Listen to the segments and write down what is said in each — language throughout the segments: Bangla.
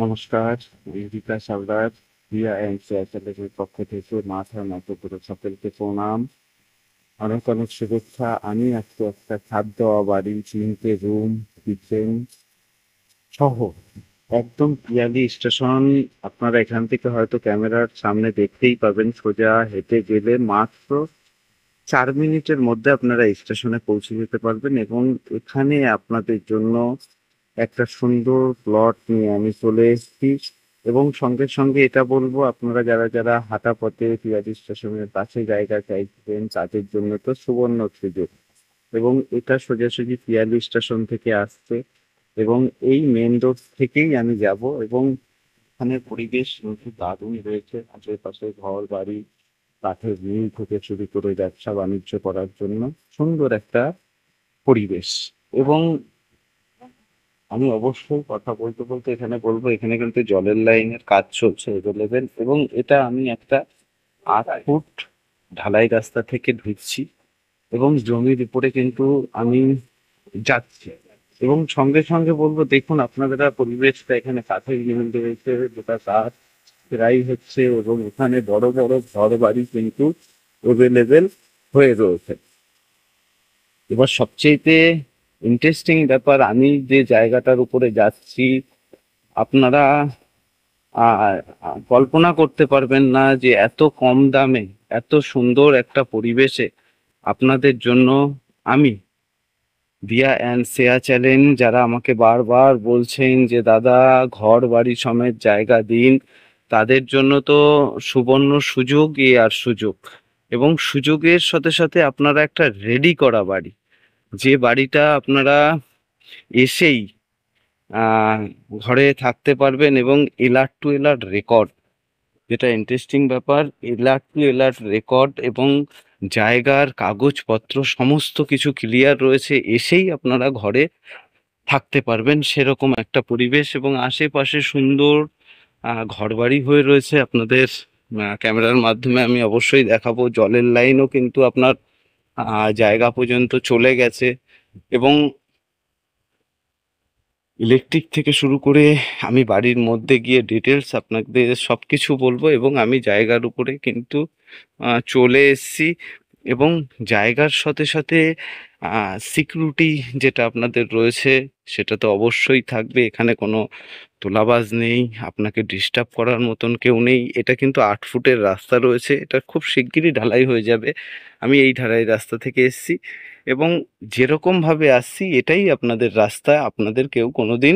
নমস্কার, আমি বিকাশ হালদার। রিয়া অ্যান্ড চ্যানেলের পক্ষ থেকে মাথার মতো করে সকলকে প্রণাম, অনেক অনেক শুভেচ্ছা। আমি আজকে একটা খাদ্য বাড়ি, 3টে রুম, কিচেন সহ একদম পিয়ালি স্টেশন। আপনারা এখান থেকে হয়তো ক্যামেরার সামনে দেখতেই পাবেন, সোজা হেঁটে গেলে মাত্র 4 মিনিটের মধ্যে আপনারা স্টেশনে পৌঁছে যেতে পারবেন। এবং এখানে আপনাদের জন্য একটা সুন্দর প্লট নিয়ে আমি চলে এসেছি। এবং সঙ্গে সঙ্গে এটা বলবো, আপনারা যারা যারা হাঁটা পথে পিয়াজি স্টেশনের পাশে জায়গা চাইছেন তাদের জন্য তো সুবর্ণ সুযোগ। এবং এটা সোজাসুজি পিয়ালি স্টেশন থেকে আসছে, এবং এই মেন রোড থেকেই আমি যাব। এবং এখানের পরিবেশ কিন্তু দারুণ রয়েছে, আশেপাশে ঘর বাড়ি, কাঠের মিল থেকে শুরু করে ব্যবসা বাণিজ্য করার জন্য সুন্দর একটা পরিবেশ। এবং আমি অবশ্যই কথা বলতে বলতে এখানে বলবো, এখানে কিন্তু জলের লাইনের কাজ চলছে এভেলেবেল। এবং এটা আমি একটা 8 ফুট ঢালাই রাস্তা থেকে ঢুকছি, এবং জমির উপরে কিন্তু আমি যাচ্ছি। এবং সঙ্গে সঙ্গে বলবো, দেখুন আপনারা পরিবেশটা, এখানে কাঠের মিল রয়েছে, গোটা কাঠ প্রায় হচ্ছে, এবং এখানে বড় বড় ঘর বাড়ি কিন্তু এভেলেবেল হয়ে রয়েছে। এবার সবচেয়েতে ইন্টারেস্টিং ব্যাপার, আমি যে জায়গাটার উপরে যাচ্ছি, আপনারা আহ, কল্পনা করতে পারবেন না যে এত কম দামে, এত সুন্দর একটা পরিবেশে আপনাদের জন্য আমি, দিয়া অ্যান্ড শেয়া চ্যালেঞ্জ, যারা আমাকে বারবার বলছেন যে দাদা ঘর বাড়ি সমেত জায়গা দিন, তাদের জন্য তো সুবর্ণ সুযোগ আর সুযোগ। এবং সুযোগের সাথে সাথে আপনারা একটা রেডি করা বাড়ি, যে বাড়িটা আপনারা এসেই আহ ঘরে থাকতে পারবেন। এবং এলার্ট টু এলার্ট রেকর্ড, যেটা ইন্টারেস্টিং ব্যাপার, এলার্ট টু এলার্ট রেকর্ড, এবং জায়গার কাগজপত্র সমস্ত কিছু ক্লিয়ার রয়েছে, এসেই আপনারা ঘরে থাকতে পারবেন সেরকম একটা পরিবেশ। এবং আশেপাশে সুন্দর ঘরবাড়ি হয়ে রয়েছে। আপনাদের ক্যামেরার মাধ্যমে আমি অবশ্যই দেখাবো, জলের লাইনও কিন্তু আপনার জায়গা পর্যন্ত চলে গেছে। এবং ইলেকট্রিক থেকে শুরু করে আমি বাড়ির মধ্যে গিয়ে ডিটেলস আপনাদের সব কিছু বলবো। এবং আমি জায়গার উপরে কিন্তু চলে এসেছি। এবং জায়গার সাথে সাথে সিকিউরিটি যেটা আপনাদের রয়েছে, সেটা তো অবশ্যই থাকবে। এখানে কোনো তোলাবাজ নেই, আপনাকে ডিস্টার্ব করার মতন কেউ নেই। এটা কিন্তু 8 ফুটের রাস্তা রয়েছে, এটা খুব শিগগিরই ঢালাই হয়ে যাবে। আমি এই ঢালাই রাস্তা থেকে এসেছি, এবং যেরকমভাবে আসছি এটাই আপনাদের রাস্তা। আপনাদের কেউ কোনোদিন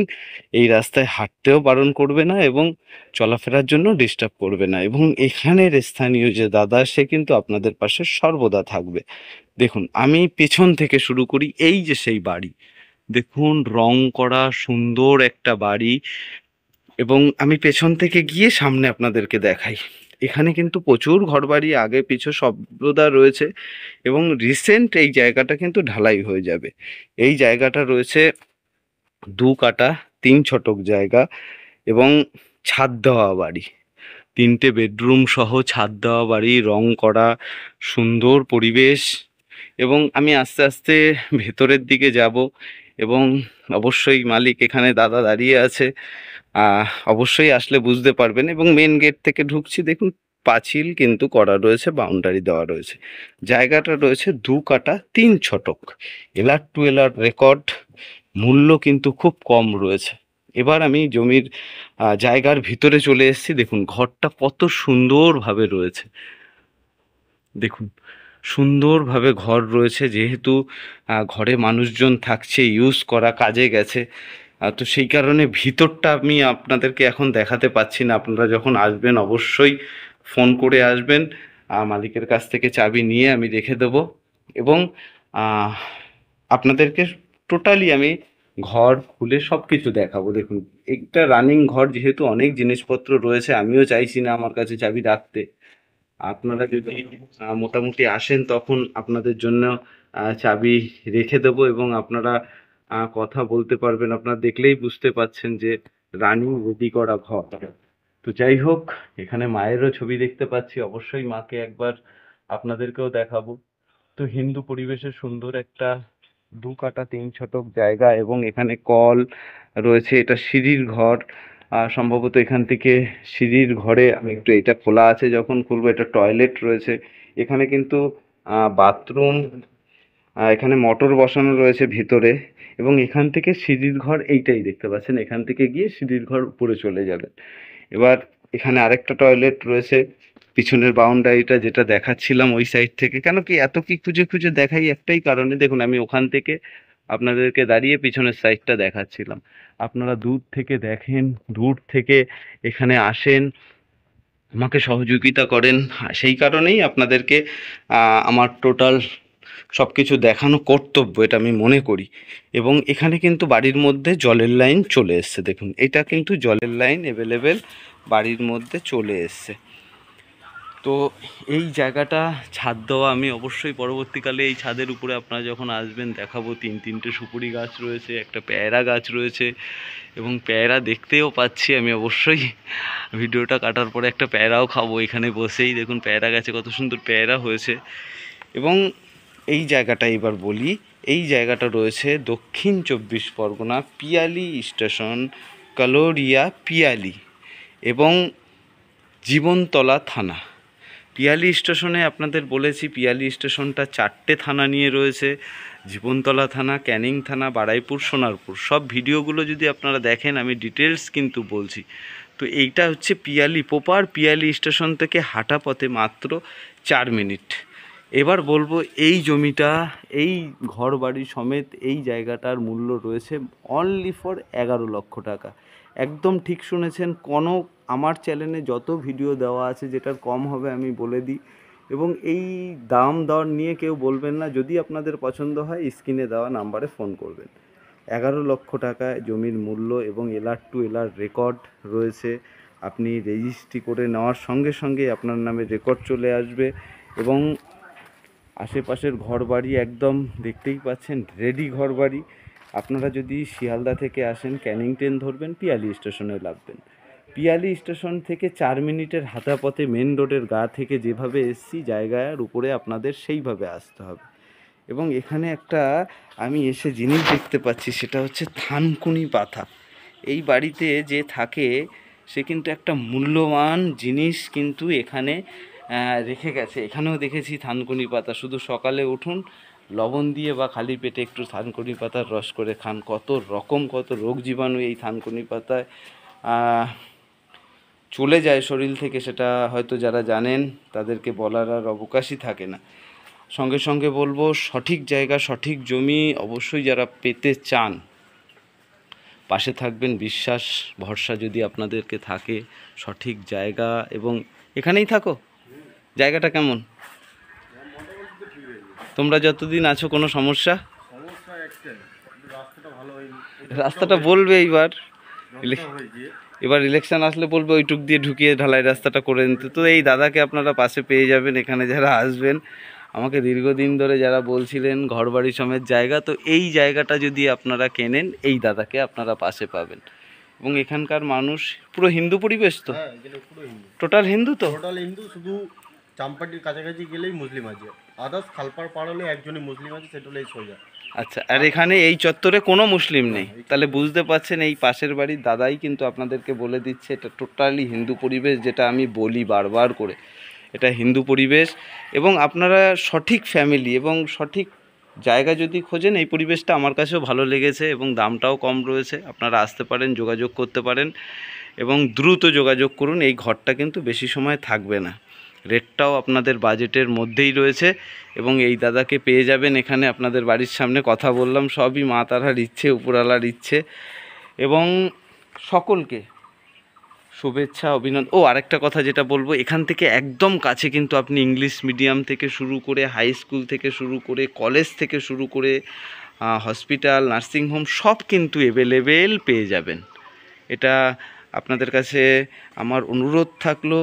এই রাস্তায় হাঁটতেও বারণ করবে না, এবং চলাফেরার জন্য ডিস্টার্ব করবে না। এবং এখানের স্থানীয় যে দাদা, সে কিন্তু আপনাদের পাশে সর্বদা থাকবে। দেখুন, আমি পেছন থেকে শুরু করি, এই যে সেই বাড়ি, দেখুন রং করা সুন্দর একটা বাড়ি। এবং আমি পেছন থেকে গিয়ে সামনে আপনাদেরকে দেখাই, এখানে কিন্তু প্রচুর ঘরবাড়ি আগে পিছু সর্বদা রয়েছে। এবং রিসেন্ট এই জায়গাটা কিন্তু ঢালাই হয়ে যাবে। এই জায়গাটা রয়েছে 2 কাঠা 3 ছটক জায়গা, এবং ছাদ দেওয়া বাড়ি, 3টে বেডরুম সহ ছাদ দেওয়া বাড়ি, রং করা, সুন্দর পরিবেশ। এবং আমি আস্তে আস্তে ভেতরের দিকে যাব, এবং অবশ্যই মালিক এখানে দাদা দাঁড়িয়ে আছে, অবশ্যই আসলে বুঝতে পারবেন। এবং মেন গেট থেকে ঢুকছি, দেখুন পাঁচিল কিন্তু করা রয়েছে, বাউন্ডারি দেওয়া রয়েছে। জায়গাটা রয়েছে 2 কাঠা 3 ছটক, এলার্ট টু এলার্ট রেকর্ড, মূল্য কিন্তু খুব কম রয়েছে। এবার আমি জমির জায়গার ভিতরে চলে এসেছি। দেখুন ঘরটা কত সুন্দরভাবে রয়েছে, দেখুন সুন্দরভাবে ঘর রয়েছে। যেহেতু ঘরে মানুষজন থাকছে, ইউজ করা কাজে গেছে, তো সেই কারণে ভিতরটা আমি আপনাদেরকে এখন দেখাতে পাচ্ছি না। আপনারা যখন আসবেন অবশ্যই ফোন করে আসবেন, মালিকের কাছ থেকে চাবি নিয়ে আমি রেখে দেবো। এবং আহ, আপনাদেরকে টোটালি আমি ঘর খুলে সব কিছু দেখাবো। দেখুন একটা রানিং ঘর, যেহেতু অনেক জিনিসপত্র রয়েছে, আমিও চাইছি না আমার কাছে চাবি রাখতে। আপনারা যদি মোটামুটি আসেন, তখন আপনাদের জন্য চাবি রেখে দেবো, এবং আপনারা কথা বলতে পারবেন। আপনারা দেখলেই বুঝতে পাচ্ছেন যে রানিং রেডি করা ঘর। তো যাই হোক, এখানে মায়েরও ছবি দেখতে পাচ্ছি, অবশ্যই মাকে একবার আপনাদেরকেও দেখাবো। তো হিন্দু পরিবেশে সুন্দর একটা 2 কাঠা 3 ছটক জায়গা, এবং এখানে কল রয়েছে, এটা সিঁড়ির ঘর। সম্ভবত এখান থেকে সিঁড়ির ঘরে আমি একটু, এটা খোলা আছে, যখন খুলবো এটা টয়লেট রয়েছে। এখানে কিন্তু বাথরুম, এখানে মোটর বসানো রয়েছে ভিতরে, এবং এখান থেকে সিঁড়ির ঘর এইটাই দেখতে পাচ্ছেন, এখান থেকে গিয়ে সিঁড়ির ঘর উপরে চলে যাবেন। এবার এখানে আরেকটা টয়লেট রয়েছে পিছনের বাউন্ডারিটা যেটা দেখাচ্ছিলাম ওই সাইড থেকে। কেন কি এত কি খুঁজে খুঁজে দেখাই, একটাই কারণে, দেখুন আমি ওখান থেকে আপনাদেরকে দাঁড়িয়ে পিছনের সাইডটা দেখাচ্ছিলাম, আপনারা দূর থেকে দেখেন, দূর থেকে এখানে আসেন, আমাকে সহযোগিতা করেন, সেই কারণেই আপনাদেরকে আমার টোটাল সব কিছু দেখানো কর্তব্য, এটা আমি মনে করি। এবং এখানে কিন্তু বাড়ির মধ্যে জলের লাইন চলে এসছে, দেখুন এটা কিন্তু জলের লাইন অ্যাভেলেবেল বাড়ির মধ্যে চলে এসছে। তো এই জায়গাটা ছাদ দেওয়া, আমি অবশ্যই পরবর্তীকালে এই ছাদের উপরে আপনারা যখন আসবেন দেখাবো। তিনটে সুপুরি গাছ রয়েছে, একটা পেয়ারা গাছ রয়েছে, এবং পেয়ারা দেখতেও পাচ্ছি আমি। অবশ্যই ভিডিওটা কাটার পরে একটা পেয়ারাও খাবো এখানে বসেই। দেখুন পেয়ারা গাছে কত সুন্দর পেয়ারা হয়েছে। এবং এই জায়গাটা এবার বলি, এই জায়গাটা রয়েছে দক্ষিণ 24 পরগনা, পিয়ালি স্টেশন, কালোরিয়া পিয়ালি এবং জীবনতলা থানা। পিয়ালি স্টেশনে আপনাদের বলেছি, পিয়ালি স্টেশনটা 4টে থানা নিয়ে রয়েছে, জীবনতলা থানা, ক্যানিং থানা, বারুইপুর, সোনারপুর। সব ভিডিওগুলো যদি আপনারা দেখেন, আমি ডিটেলস কিন্তু বলছি। তো এইটা হচ্ছে পিয়ালি, প্রপার পিয়ালি স্টেশন থেকে হাঁটা পথে মাত্র 4 মিনিট। এবার বলবো, এই জমিটা, এই ঘর বাড়ি সমেত এই জায়গাটার মূল্য রয়েছে অনলি ফর 11 লক্ষ টাকা। একদম ঠিক শুনেছেন, কোনো আমার চ্যানেলে যত ভিডিও দেওয়া আছে যেটার কম হবে আমি বলে দিই। এবং এই দাম দর নিয়ে কেউ বলবেন না, যদি আপনাদের পছন্দ হয় স্ক্রিনে দেওয়া নাম্বারে ফোন করবেন। 11 লক্ষ টাকা জমির মূল্য, এবং এলআর টু এলআর রেকর্ড রয়েছে। আপনি রেজিস্ট্রি করে নেওয়ার সঙ্গে সঙ্গে আপনার নামে রেকর্ড চলে আসবে। এবং আশেপাশের ঘরবাড়ি একদম দেখতেই পাচ্ছেন, রেডি ঘরবাড়ি। আপনারা যদি শিয়ালদা থেকে আসেন, ক্যানিং ট্রেন ধরবেন, পিয়ালি স্টেশনে লাগবেন। পিয়ালি স্টেশন থেকে 4 মিনিটের হাঁটা পথে মেন রোডের গা থেকে যেভাবে এসছি জায়গার উপরে আপনাদের সেইভাবে আসতে হবে। এবং এখানে একটা আমি এসে জিনিস দেখতে পাচ্ছি, সেটা হচ্ছে থানকুনি পাতা। এই বাড়িতে যে থাকে সে কিন্তু একটা মূল্যবান জিনিস কিন্তু এখানে রেখে গেছে। এখানেও দেখেছি থানকুনি পাতা। শুধু সকালে উঠুন, লবণ দিয়ে বা খালি পেটে একটু থানকুনি পাতার রস করে খান। কত রকম কত রোগ জীবাণু এই থানকুনি পাতায় চলে যায় শরীর থেকে, সেটা হয়তো যারা জানেন তাদেরকে বলার আর অবকাশই থাকে না। সঙ্গে সঙ্গে বলবো, সঠিক জায়গা সঠিক জমি অবশ্যই যারা পেতে চান, পাশে থাকবেন। বিশ্বাস ভরসা যদি আপনাদেরকে থাকে, সঠিক জায়গা, এবং এখানেই থাকো। জায়গাটা কেমন? তোমরা যতদিন আছো কোনো সমস্যা? রাস্তাটা বলবে এইবার, এবার ইলেকশন আসলে বলবে ওইটুক দিয়ে ঢুকিয়ে ঢালাই রাস্তাটা করে নিতে। তো এই দাদাকে আপনারা পাশে পেয়ে যাবেন এখানে যারা আসবেন। আমাকে দীর্ঘদিন ধরে যারা বলছিলেন ঘরবাড়ি সমেত জায়গা, তো এই জায়গাটা যদি আপনারা কেনেন, এই দাদাকে আপনারা পাশে পাবেন। এবং এখানকার মানুষ পুরো হিন্দু পরিবেশ তো? টোটাল হিন্দু তো? টোটাল হিন্দু, শুধু চাম্পাটির কাছাকাছি গেলেই মুসলিম আছে। আদার্স খালপাড় পার হলে একজনই মুসলিম আছে, সেটা হলেই সোজা। আচ্ছা, আর এখানে এই চত্বরে কোনো মুসলিম নেই? তাহলে বুঝতে পারছেন, এই পাশের বাড়ির দাদাই কিন্তু আপনাদেরকে বলে দিচ্ছে এটা টোটালি হিন্দু পরিবেশ, যেটা আমি বলি বারবার করে, এটা হিন্দু পরিবেশ। এবং আপনারা সঠিক ফ্যামিলি এবং সঠিক জায়গা যদি খোঁজেন, এই পরিবেশটা আমার কাছেও ভালো লেগেছে, এবং দামটাও কম রয়েছে। আপনারা আসতে পারেন, যোগাযোগ করতে পারেন, এবং দ্রুত যোগাযোগ করুন। এই ঘরটা কিন্তু বেশি সময় থাকবে না, রেটটাও আপনাদের বাজেটের মধ্যেই রয়েছে। এবং এই দাদাকে পেয়ে যাবেন এখানে আপনাদের বাড়ির সামনে। কথা বললাম, সবই মা তারার ইচ্ছে, উপরওয়ালার ইচ্ছে। এবং সকলকে শুভেচ্ছা, অভিনন্দন। ও আরেকটা কথা যেটা বলবো, এখান থেকে একদম কাছে কিন্তু আপনি ইংলিশ মিডিয়াম থেকে শুরু করে, হাই স্কুল থেকে শুরু করে, কলেজ থেকে শুরু করে, হসপিটাল, নার্সিংহোম সব কিন্তু অ্যাভেলেবেল পেয়ে যাবেন। এটা আপনাদের কাছে আমার অনুরোধ থাকলো,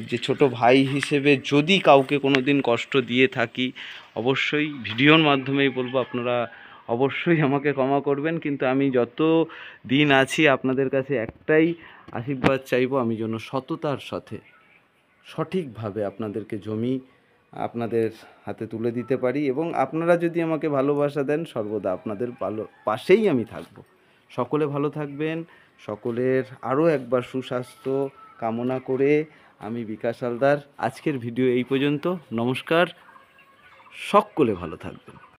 যে ছোট ভাই হিসেবে যদি কাউকে কোনো দিন কষ্ট দিয়ে থাকি, অবশ্যই ভিডিওর মাধ্যমেই বলবো, আপনারা অবশ্যই আমাকে ক্ষমা করবেন। কিন্তু আমি যত দিন আছি আপনাদের কাছে একটাই আশীর্বাদ চাইবো, আমি যেন সততার সাথে সঠিকভাবে আপনাদেরকে জমি আপনাদের হাতে তুলে দিতে পারি। এবং আপনারা যদি আমাকে ভালোবাসা দেন, সর্বদা আপনাদের পাশেই আমি থাকব। সকলে ভালো থাকবেন, সকলের আরও একবার সুস্বাস্থ্য কামনা করে আমি বিকাশ হালদার, আজকের ভিডিও এই পর্যন্ত। নমস্কার, সকলে ভালো থাকবেন।